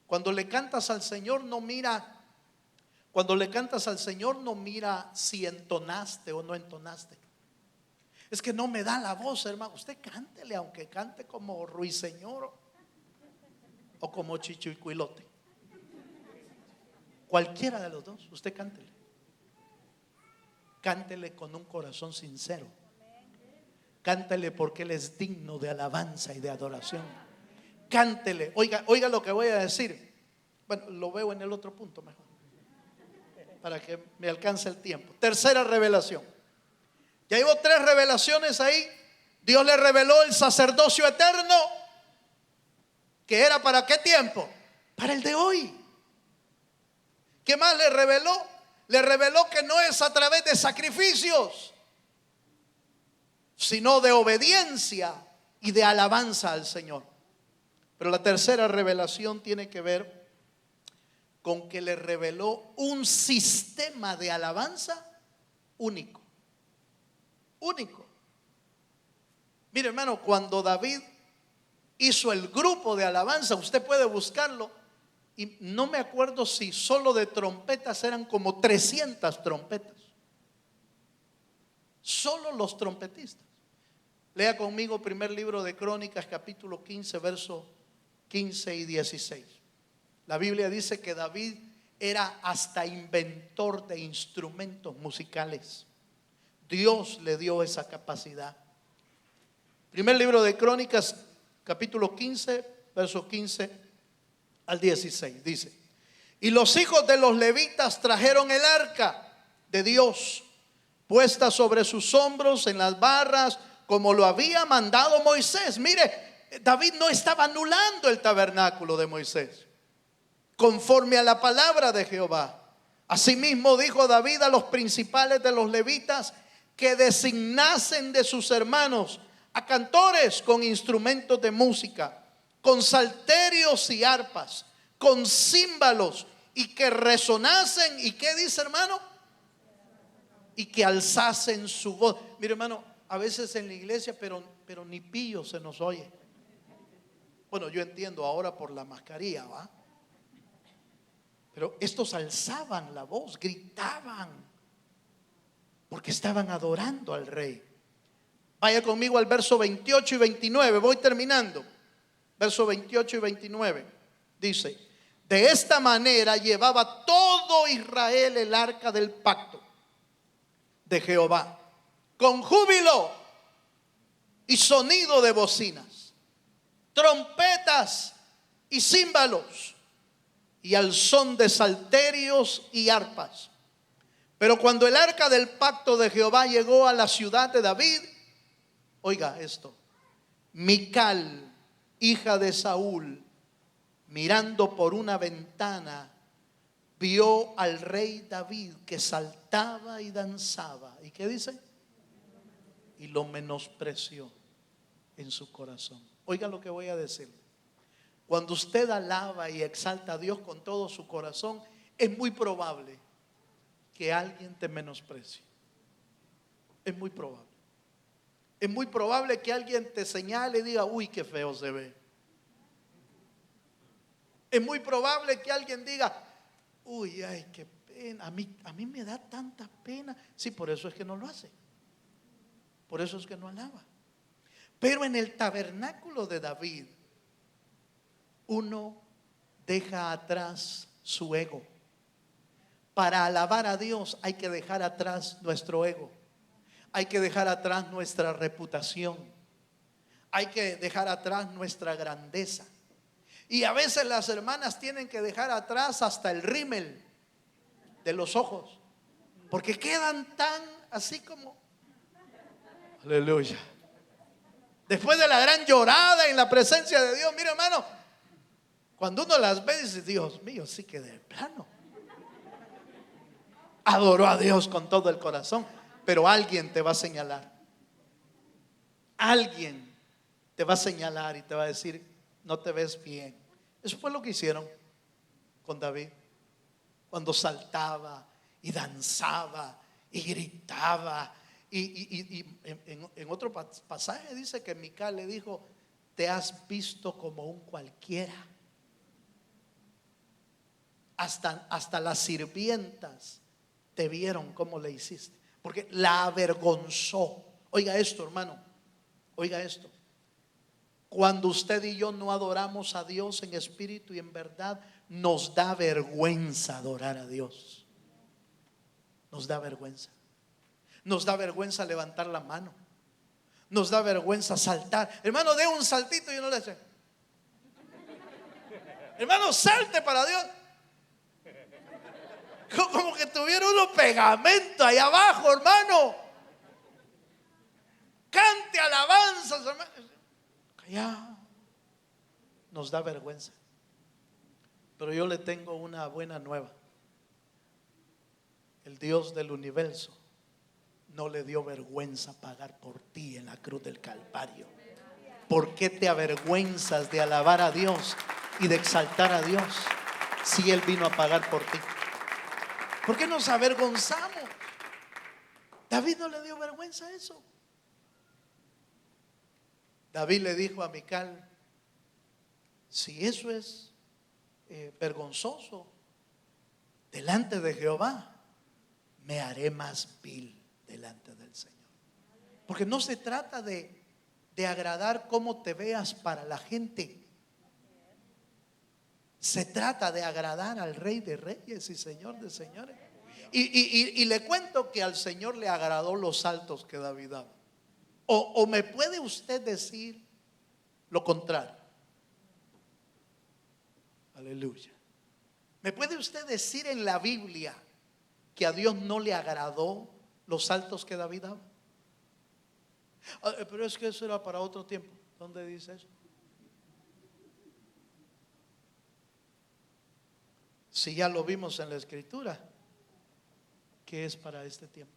Cuando le cantas al Señor no mira si entonaste o no entonaste. Es que no me da la voz, hermano. Usted cántele, aunque cante como Ruiseñor o como Chicho y Cuilote. Cualquiera de los dos, usted cántele. Cántele con un corazón sincero. Cántele porque Él es digno de alabanza y de adoración. Cántele. Oiga lo que voy a decir. Bueno, lo veo en el otro punto mejor, para que me alcance el tiempo. Tercera revelación. Ya llevo 3 revelaciones ahí. Dios le reveló el sacerdocio eterno, que era para qué tiempo, para el de hoy. ¿Qué más le reveló? Le reveló que no es a través de sacrificios, sino de obediencia y de alabanza al Señor. Pero la tercera revelación tiene que ver con que le reveló un sistema de alabanza único. Único. Mire, hermano, cuando David hizo el grupo de alabanza, usted puede buscarlo, y no me acuerdo si solo de trompetas eran como 300 trompetas. Solo los trompetistas. Lea conmigo primer libro de Crónicas, capítulo 15, versos 15 y 16. La Biblia dice que David era hasta inventor de instrumentos musicales. Dios le dio esa capacidad. Primer libro de Crónicas, capítulo 15, versos 15 al 16. Dice: y los hijos de los levitas trajeron el arca de Dios, puesta sobre sus hombros en las barras, como lo había mandado Moisés. Mire, David no estaba anulando el tabernáculo de Moisés, conforme a la palabra de Jehová. Asimismo dijo David a los principales de los levitas que designasen de sus hermanos a cantores con instrumentos de música, con salterios y arpas, con címbalos, y que resonasen. ¿Y qué dice, hermano? Y que alzasen su voz. Mire, hermano, a veces en la iglesia, pero ni pillo se nos oye. Bueno, yo entiendo ahora por la mascarilla, ¿va? Pero estos alzaban la voz, gritaban, porque estaban adorando al rey. Vaya conmigo al verso 28 y 29, voy terminando. Verso 28 y 29 dice: de esta manera llevaba todo Israel el arca del pacto de Jehová, con júbilo y sonido de bocinas, trompetas y címbalos, y al son de salterios y arpas. Pero cuando el arca del pacto de Jehová llegó a la ciudad de David, oiga esto, Mical, hija de Saúl, mirando por una ventana, vio al rey David que saltaba y danzaba. ¿Y qué dice? Y lo menospreció en su corazón. Oiga lo que voy a decir. Cuando usted alaba y exalta a Dios con todo su corazón, es muy probable que alguien te menosprecie. Es muy probable. Es muy probable que alguien te señale y diga: uy, qué feo se ve. Es muy probable que alguien diga: uy, ay, qué pena. A mí me da tanta pena. Sí, por eso es que no lo hace. Por eso es que no alaba. Pero en el tabernáculo de David, uno deja atrás su ego. Para alabar a Dios hay que dejar atrás nuestro ego. Hay que dejar atrás nuestra reputación. Hay que dejar atrás nuestra grandeza. Y a veces las hermanas tienen que dejar atrás hasta el rímel de los ojos, porque quedan tan así como, aleluya, después de la gran llorada en la presencia de Dios. Mira, hermano, cuando uno las ve dice: Dios mío, sí que de plano. adoró a Dios con todo el corazón, pero alguien te va a señalar. Alguien te va a señalar y te va a decir, no te ves bien. Eso fue lo que hicieron con David. Cuando saltaba y danzaba y gritaba. Y en otro pasaje dice que Mical le dijo, te has visto como un cualquiera. Hasta las sirvientas te vieron cómo le hiciste, porque la avergonzó. Oiga esto, hermano, oiga esto. Cuando usted y yo no adoramos a Dios en espíritu y en verdad, nos da vergüenza adorar a Dios. Nos da vergüenza. Nos da vergüenza levantar la mano. Nos da vergüenza saltar. Hermano, dé un saltito y no le hace. Hermano, salte para Dios. Como que tuviera uno pegamento ahí abajo, hermano. Cante alabanzas, hermano. Callado. Nos da vergüenza. Pero yo le tengo una buena nueva. El Dios del universo no le dio vergüenza pagar por ti en la cruz del Calvario. ¿Por qué te avergüenzas de alabar a Dios y de exaltar a Dios si Él vino a pagar por ti? ¿Por qué nos avergonzamos? David no le dio vergüenza a eso. David le dijo a Mical, si eso es vergonzoso delante de Jehová, me haré más vil delante del Señor. Porque no se trata de agradar cómo te veas para la gente. Se trata de agradar al Rey de Reyes y Señor de Señores. Y le cuento que al Señor le agradó los saltos que David daba. O me puede usted decir lo contrario. Aleluya. ¿Me puede usted decir en la Biblia que a Dios no le agradó los saltos que David daba? Pero es que eso era para otro tiempo. ¿Dónde dice eso? Si ya lo vimos en la Escritura, que es para este tiempo.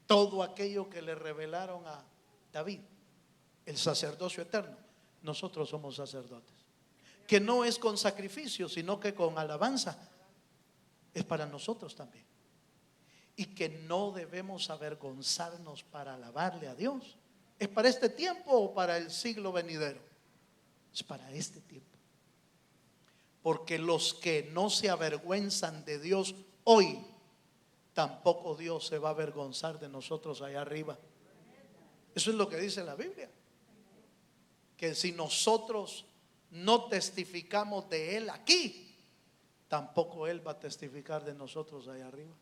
Todo aquello que le revelaron a David, el sacerdocio eterno, nosotros somos sacerdotes. Que no es con sacrificio, sino que con alabanza, es para nosotros también. Y que no debemos avergonzarnos para alabarle a Dios. ¿Es para este tiempo o para el siglo venidero? Es para este tiempo. Porque los que no se avergüenzan de Dios hoy, tampoco Dios se va a avergonzar de nosotros allá arriba. Eso es lo que dice la Biblia. Que si nosotros no testificamos de Él aquí, tampoco Él va a testificar de nosotros allá arriba.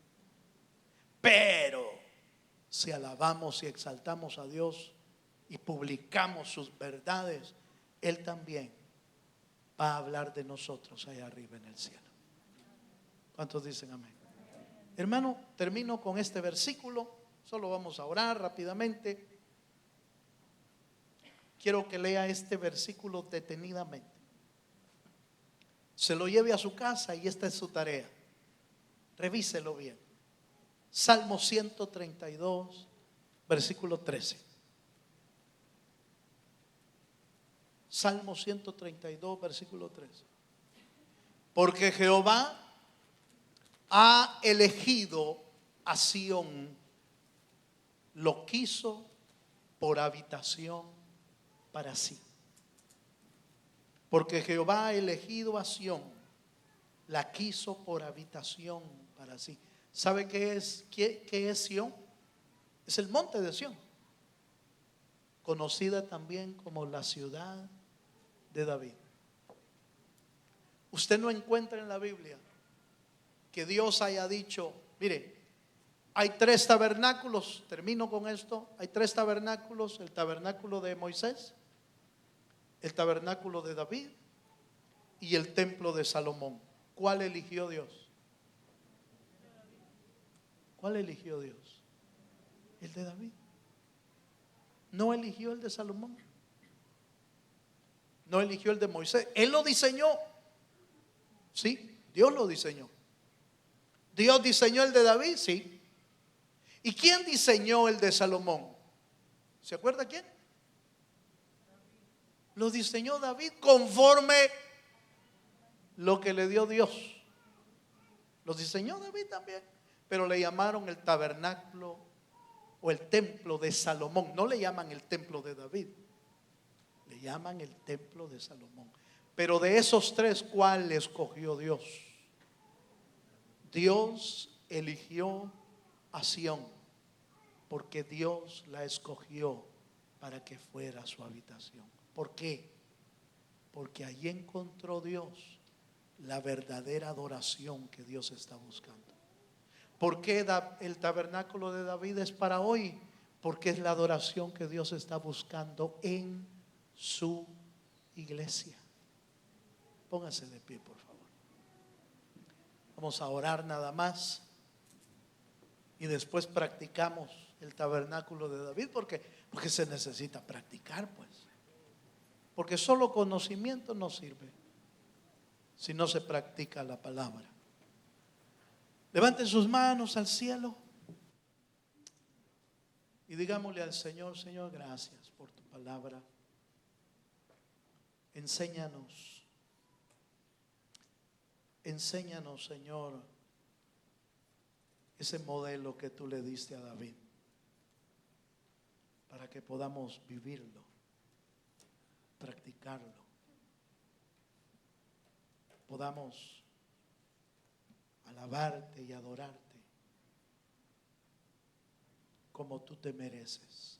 Pero si alabamos y exaltamos a Dios y publicamos sus verdades, Él también va a hablar de nosotros allá arriba en el cielo. ¿Cuántos dicen amén? Hermano, termino con este versículo. Solo vamos a orar rápidamente. Quiero que lea este versículo detenidamente. Se lo lleve a su casa y esta es su tarea. Revíselo bien. Salmo 132, versículo 13. Salmo 132, versículo 13. Porque Jehová ha elegido a Sión, lo quiso por habitación para sí. Porque Jehová ha elegido a Sión, la quiso por habitación para sí. ¿Sabe qué es Sión? Es el monte de Sión, conocida también como la ciudad de David. Usted no encuentra en la Biblia que Dios haya dicho, mire, hay 3 tabernáculos, termino con esto, hay 3 tabernáculos, el tabernáculo de Moisés, el tabernáculo de David y el templo de Salomón. ¿Cuál eligió Dios? ¿Cuál eligió Dios? El de David. No eligió el de Salomón. No eligió el de Moisés. Él lo diseñó. Sí, Dios lo diseñó. ¿Dios diseñó el de David? Sí. ¿Y quién diseñó el de Salomón? ¿Se acuerda quién? Lo diseñó David conforme lo que le dio Dios. Lo diseñó David también, pero le llamaron el tabernáculo o el templo de Salomón. No le llaman el templo de David, le llaman el templo de Salomón. Pero de esos tres, ¿cuál escogió Dios? Dios eligió a Sión, porque Dios la escogió para que fuera su habitación. ¿Por qué? Porque allí encontró Dios la verdadera adoración que Dios está buscando. ¿Por qué el tabernáculo de David es para hoy? Porque es la adoración que Dios está buscando en su iglesia. Póngase de pie, por favor. Vamos a orar nada más y después practicamos el tabernáculo de David, porque se necesita practicar, pues. Porque solo conocimiento no sirve si no se practica la palabra. Levanten sus manos al cielo y digámosle al Señor: Señor, gracias por tu palabra. Enséñanos, Señor, ese modelo que tú le diste a David, para que podamos vivirlo, practicarlo, podamos alabarte y adorarte como tú te mereces,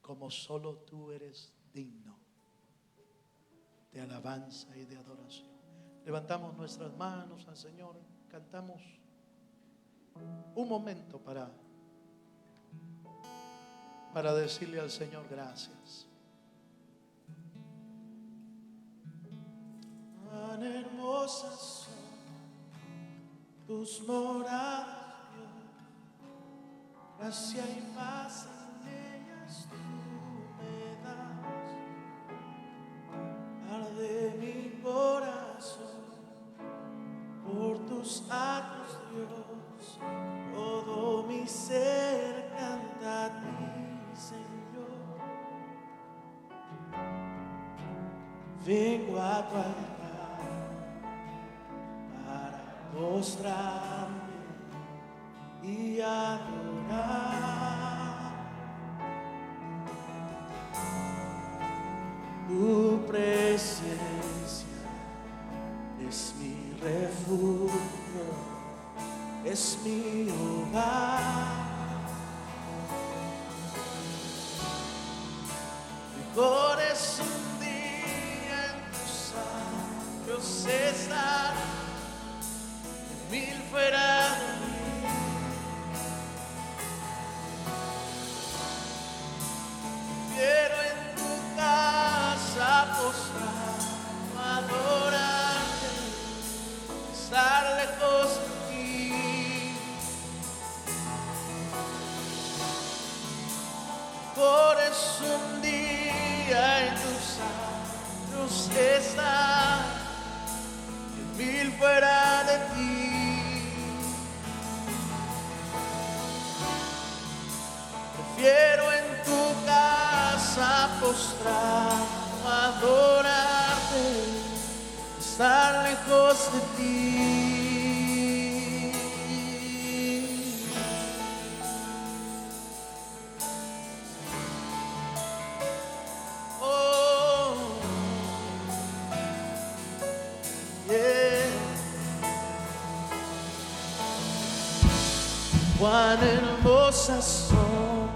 como solo tú eres digno de alabanza y de adoración. Levantamos nuestras manos al Señor, cantamos un momento para decirle al Señor gracias. Tan hermosas son tus moradas, Dios, gracia y paz en ellas tú me das. Arde mi corazón por tus actos, Dios, todo mi ser canta a ti, Señor. Vengo a tu altar para postrarme y adorar tu presencia. Es mi refugio, es mi hogar. Mejor es un día en tus atrios estar, que mil fuera de mí. Quiero en tu casa postrar, adorarte, estar lejos de ti. Por eso un día en tus atrios estar, que mil fuera de ti. Prefiero en tu casa postrar, adorarte, estar lejos de ti. Oh, yeah. Cuán hermosas son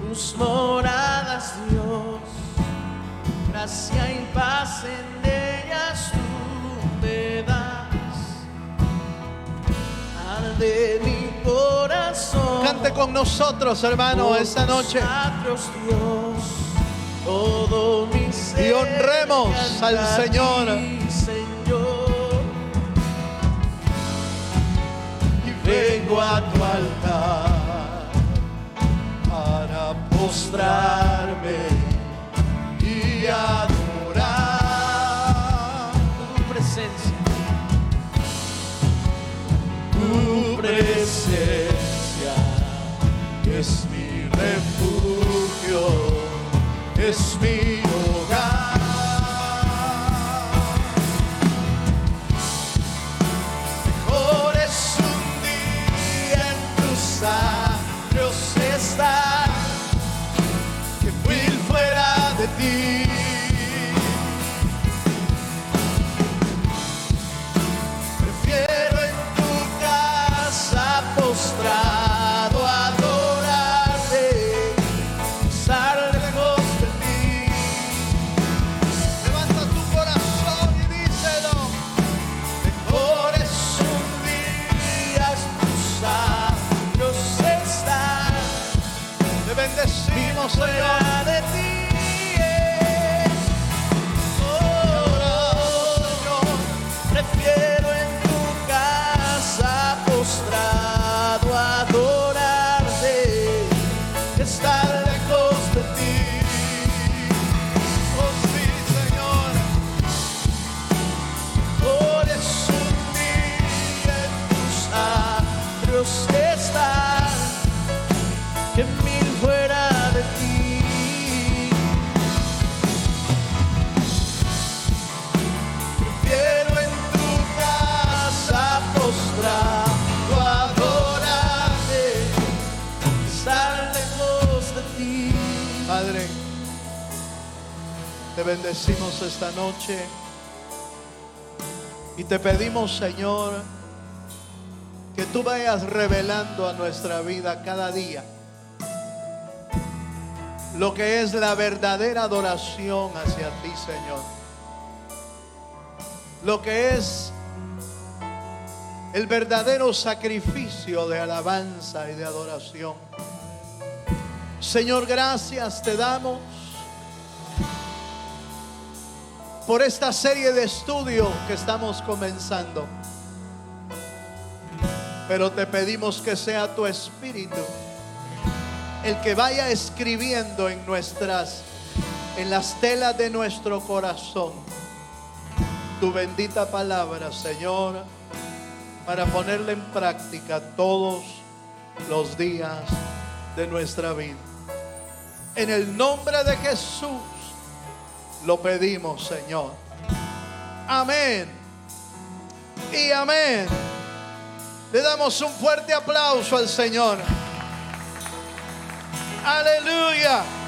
tus moradas, Dios, gracia y paz en ellas tú me das. Arde mi corazón. Cante con nosotros, hermano, esta noche. Dios, todo mi ser, y honremos al Señor. Señor. Y vengo a tu altar para postrarme y adorar tu presencia. presencia es mi refugio, es mi hogar. Mejor es un día en tus atrios estar que 1000 fuera de ti. Prefiero en tu casa postrado adorarte, estar lejos de ti. Levanta tu corazón y díselo. Mejor es un día en tus atrios estar. Te bendecimos, Señor, de ti. Prefiero en tu casa postrado adorarte, estar lejos de ti. Oh sí, Señor. Mejor es un día en tus atrios estar que 1000 fuera de ti. Prefiero en tu casa postrado adorarte, estar lejos de ti. Padre, te bendecimos esta noche y te pedimos, Señor, que tú vayas revelando a nuestra vida cada día lo que es la verdadera adoración hacia ti, Señor. Lo que es el verdadero sacrificio de alabanza y de adoración. Señor, gracias te damos por esta serie de estudio que estamos comenzando. Pero te pedimos que sea tu Espíritu el que vaya escribiendo en las telas de nuestro corazón tu bendita palabra, Señor, para ponerla en práctica todos los días de nuestra vida. En el nombre de Jesús lo pedimos, Señor. Amén y amén. Le damos un fuerte aplauso al Señor. Aleluya.